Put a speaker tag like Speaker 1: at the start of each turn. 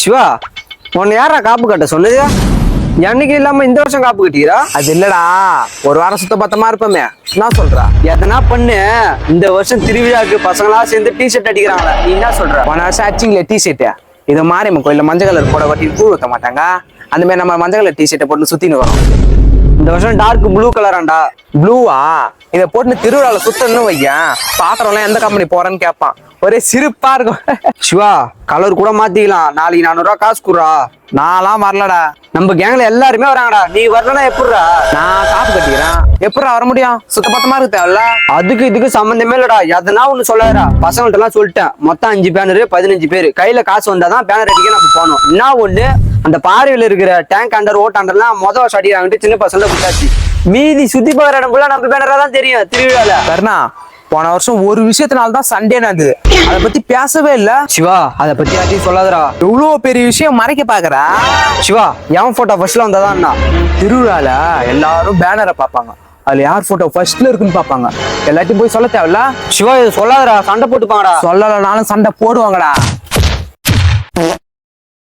Speaker 1: சிவா, உன்னை யாரா காப்பு கட்ட சொன்னது? என்னைக்கு இல்லாம இந்த வருஷம் காப்பு கட்டிக்கிறா?
Speaker 2: அது இல்லடா, ஒரு வாரம் சுத்த பத்தமா இருப்போமே. என்ன சொல்ற?
Speaker 1: எதனா பண்ணு. இந்த வருஷம் திருவிழாக்கு பசங்களா சேர்ந்து டிஷர்ட் அடிக்கிறாங்களா, நீ என்ன சொல்ற?
Speaker 2: போன வருஷம் அச்சிங்களே டிஷர்ட், இது மாரியம்மன் கோயில மஞ்சள் கலர் போட கட்டி பூ வைக்க மாட்டாங்க, அந்த மாதிரி நம்ம மஞ்சள் கலர் டிஷர்ட்டை போட்டு சுத்தின்னு வரோம்.
Speaker 1: இந்த வருஷம் டார்க் ப்ளூ கலராண்டா.
Speaker 2: ப்ளூவா? இதை போட்டு திருவிழால சுத்தணும் வையன், பாக்குறவங்களாம் எந்த கம்பெனி போறேன்னு கேட்பான். ஒரே சிரிப்பா இருக்கும்.
Speaker 1: சிவா, கலர் கூட மாத்திக்கலாம். நாளைக்கு 400 ரூபா காசு குடுறா.
Speaker 2: நான்லாம் வரலடா.
Speaker 1: நம்ம கேங்ல எல்லாருமே வராங்கடா, நீ வரலன்னா எப்படிடா?
Speaker 2: நான் காப்பு கட்டிக்கிறேன், எப்படா வர முடியும்? சுத்த பத்தமா இருக்கு தேவையில்ல.
Speaker 1: அதுக்கு இதுக்கு சம்பந்தமே இல்லடா. எதனா ஒண்ணு சொல்லாதடா. பசங்கள்ட்ட எல்லாம் சொல்லிட்டேன், மொத்தம் 5 பேனரு 15 பேரு கையில காசு வந்தாதான் பேனர் அடிக்க நம்ம போனோம். என்ன ஒண்ணு, அந்த பாறையில இருக்கிற டேங்க் அண்டர் ஓட்டாண்டர்லாம் மொதல் வருஷம் அடிக்கிறாங்கட்டு சின்ன பசங்க கொடுத்தாச்சு. மீதி சுத்தி பார்க்குற இடம் ஃபுல்லா நம்ம பேனரா தான் தெரியும் திருவிழால.
Speaker 2: கருணா, போன வருஷம் ஒரு விஷயத்தினால்தான் சண்டே நடந்தது, அதை பத்தி பேசவே இல்ல.
Speaker 1: சிவா, அதை பத்தி யார்ட்டையும் சொல்லாதடா.
Speaker 2: எவ்வளவு பெரிய விஷயம் மறைக்க பாக்குறா.
Speaker 1: சிவா, எவன் போட்டோ ஃபர்ஸ்ட்ல வந்தாதான்
Speaker 2: திருவிழால எல்லாரும் பேனரை பார்ப்பாங்க, அதுல யார் போட்டோ ஃபர்ஸ்ட்ல இருக்குன்னு பாப்பாங்க. எல்லாத்தையும் போய் சொல்ல தேவையில்ல.
Speaker 1: சிவா, இது சொல்லாதடா, சண்டை போட்டுப்பாங்கடா.
Speaker 2: சொல்லலனாலும் சண்டை போடுவாங்கடா.